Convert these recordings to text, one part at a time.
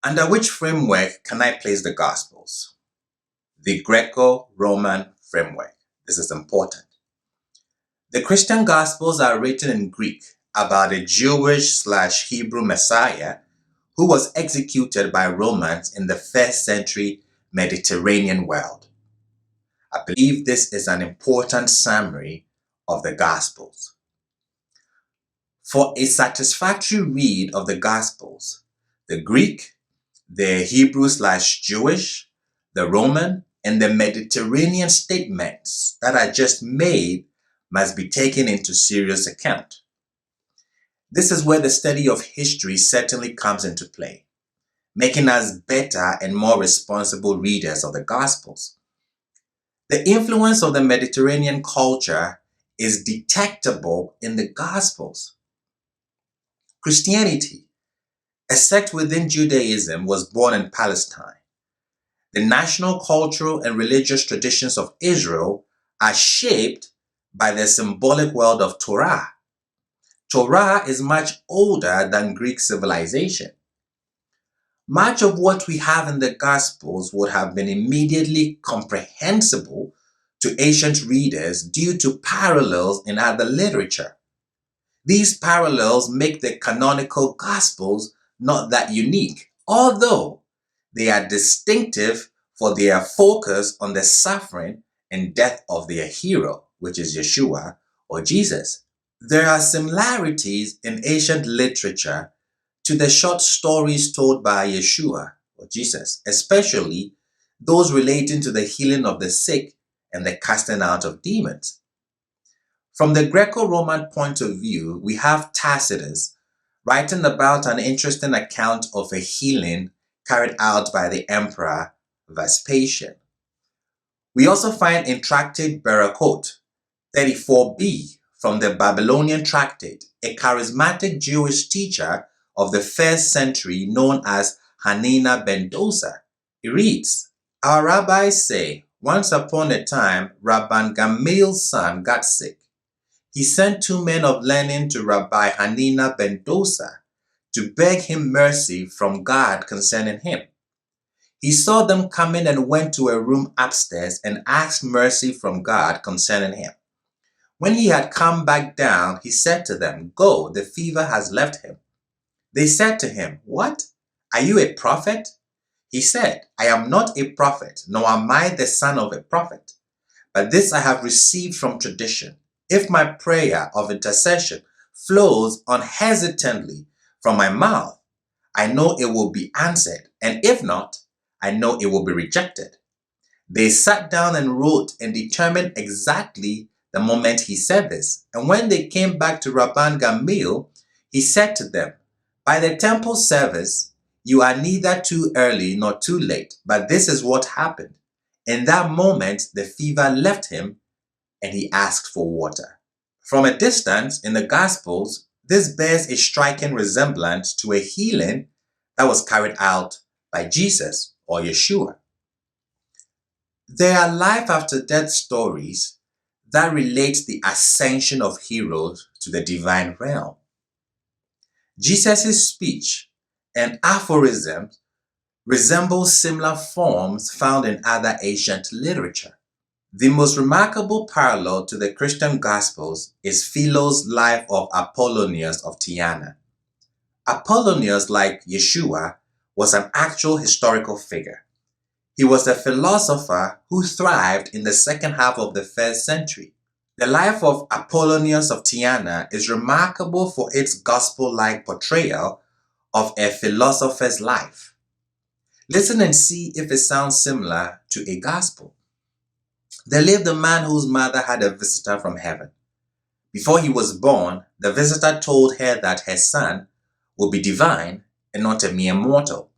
Under which framework can I place the Gospels? The Greco-Roman framework. This is important. The Christian Gospels are written in Greek about a Jewish/Hebrew Messiah who was executed by Romans in the first century Mediterranean world. I believe this is an important summary of the Gospels. For a satisfactory read of the Gospels, the Greek, the Hebrew/Jewish, the Roman, and the Mediterranean statements that I just made must be taken into serious account. This is where the study of history certainly comes into play, making us better and more responsible readers of the Gospels. The influence of the Mediterranean culture is detectable in the Gospels. Christianity, a sect within Judaism, was born in Palestine. The national, cultural, and religious traditions of Israel are shaped by the symbolic world of Torah. Torah is much older than Greek civilization. Much of what we have in the Gospels would have been immediately comprehensible to ancient readers due to parallels in other literature. These parallels make the canonical Gospels not that unique, although they are distinctive for their focus on the suffering and death of their hero, which is Yeshua or Jesus. There are similarities in ancient literature to the short stories told by Yeshua or Jesus, especially those relating to the healing of the sick and the casting out of demons. From the Greco-Roman point of view, we have Tacitus writing about an interesting account of a healing carried out by the emperor Vespasian. We also find in Tractate Berakot 34b from the Babylonian Tractate, a charismatic Jewish teacher of the first century known as Hanina ben Dosa. It reads, "Our rabbis say, once upon a time, Rabban Gamaliel's son got sick. He sent two men of learning to Rabbi Hanina ben Dosa to beg him mercy from God concerning him. He saw them coming and went to a room upstairs and asked mercy from God concerning him. When he had come back down, he said to them, 'Go, the fever has left him.' They said to him, 'What? Are you a prophet?' He said, 'I am not a prophet, nor am I the son of a prophet. But this I have received from tradition. If my prayer of intercession flows unhesitantly from my mouth, I know it will be answered, and if not, I know it will be rejected.' They sat down and wrote and determined exactly the moment he said this. And when they came back to Rabban Gamaliel, he said to them, 'By the temple service, you are neither too early nor too late, but this is what happened. In that moment, the fever left him, and he asked for water.'" From a distance in the Gospels, this bears a striking resemblance to a healing that was carried out by Jesus or Yeshua. There are life after death stories that relate the ascension of heroes to the divine realm. Jesus' speech and aphorisms resemble similar forms found in other ancient literature. The most remarkable parallel to the Christian Gospels is Philo's life of Apollonius of Tyana. Apollonius, like Yeshua, was an actual historical figure. He was a philosopher who thrived in the second half of the first century. The life of Apollonius of Tyana is remarkable for its gospel-like portrayal of a philosopher's life. Listen and see if it sounds similar to a gospel. There lived a man whose mother had a visitor from heaven. Before he was born, the visitor told her that her son would be divine and not a mere mortal.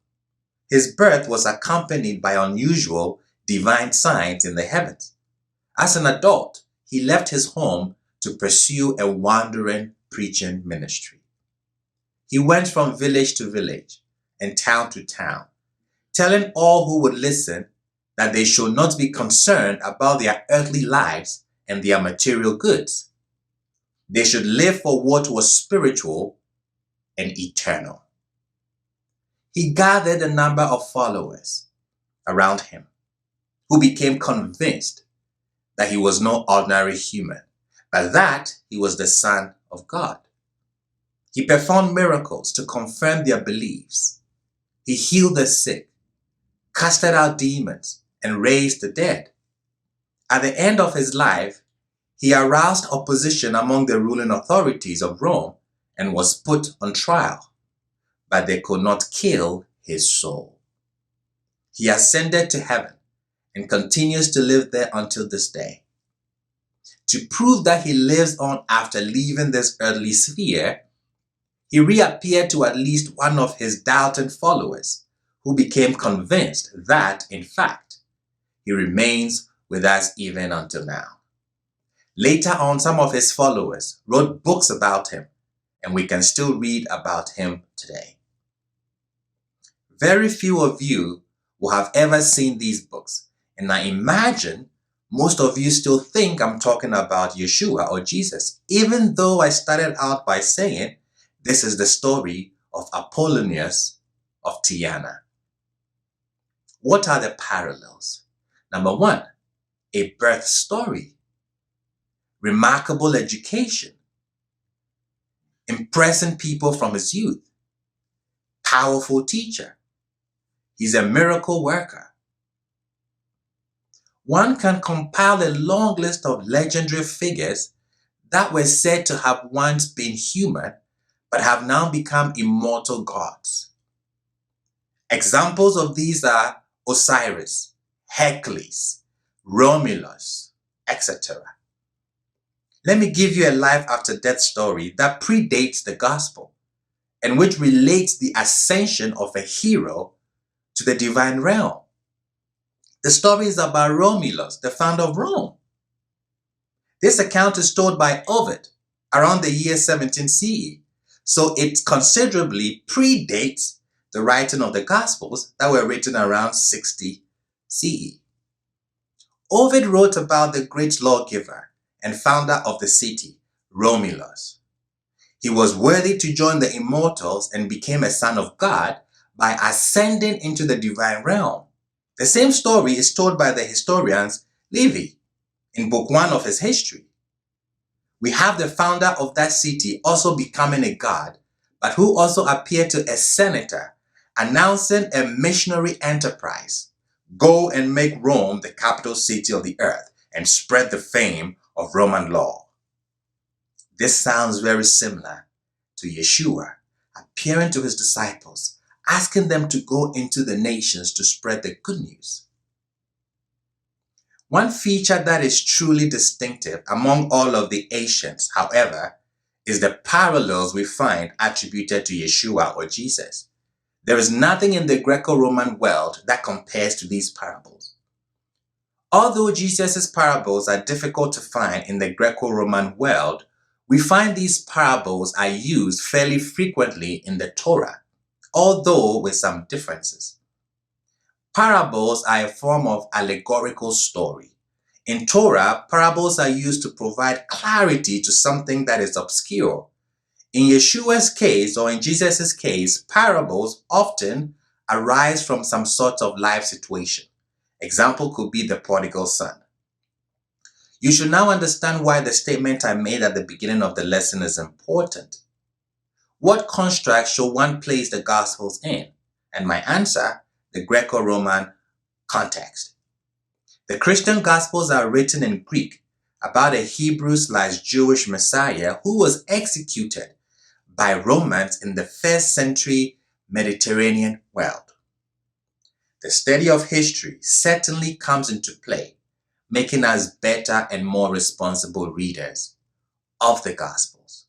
His birth was accompanied by unusual divine signs in the heavens. As an adult, he left his home to pursue a wandering preaching ministry. He went from village to village and town to town, telling all who would listen that they should not be concerned about their earthly lives and their material goods. They should live for what was spiritual and eternal. he gathered a number of followers around him who became convinced that he was no ordinary human, but that he was the Son of God. He performed miracles to confirm their beliefs. He healed the sick, casted out demons, and raised the dead. At the end of his life, he aroused opposition among the ruling authorities of Rome and was put on trial, but they could not kill his soul. He ascended to heaven and continues to live there until this day. To prove that he lives on after leaving this earthly sphere, he reappeared to at least one of his doubting followers, who became convinced that, in fact, he remains with us even until now. Later on, some of his followers wrote books about him, and we can still read about him today. Very few of you will have ever seen these books, and I imagine most of you still think I'm talking about Yeshua or Jesus, even though I started out by saying this is the story of Apollonius of Tyana. What are the parallels? Number one, a birth story, remarkable education, impressing people from his youth, powerful teacher. He's a miracle worker. One can compile a long list of legendary figures that were said to have once been human, but have now become immortal gods. Examples of these are Osiris, Hercules, Romulus, etc. Let me give you a life after death story that predates the gospel and which relates the ascension of a hero to the divine realm. The story is about Romulus, the founder of Rome. This account is told by Ovid around the year 17 CE, so it considerably predates the writing of the Gospels that were written around 60 CE. Ovid wrote about the great lawgiver and founder of the city, Romulus. He was worthy to join the immortals and became a son of God by ascending into the divine realm. The same story is told by the historians Livy in Book 1 of his history. We have the founder of that city also becoming a god, but who also appeared to a senator, announcing a missionary enterprise. Go and make Rome the capital city of the earth and spread the fame of Roman law. This sounds very similar to Yeshua appearing to his disciples, asking them to go into the nations to spread the good news. One feature that is truly distinctive among all of the ancients, however, is the parallels we find attributed to Yeshua or Jesus. There is nothing in the Greco-Roman world that compares to these parables. Although Jesus' parables are difficult to find in the Greco-Roman world, we find these parables are used fairly frequently in the Torah, although with some differences. Parables are a form of allegorical story. In Torah, parables are used to provide clarity to something that is obscure. In Yeshua's case, or in Jesus' case, parables often arise from some sort of life situation. Example could be the prodigal son. You should now understand why the statement I made at the beginning of the lesson is important. What construct should one place the Gospels in? And my answer, the Greco-Roman context. The Christian Gospels are written in Greek about a Hebrew/Jewish Messiah who was executed by Romans in the 1st century Mediterranean world. The study of history certainly comes into play, making us better and more responsible readers of the Gospels.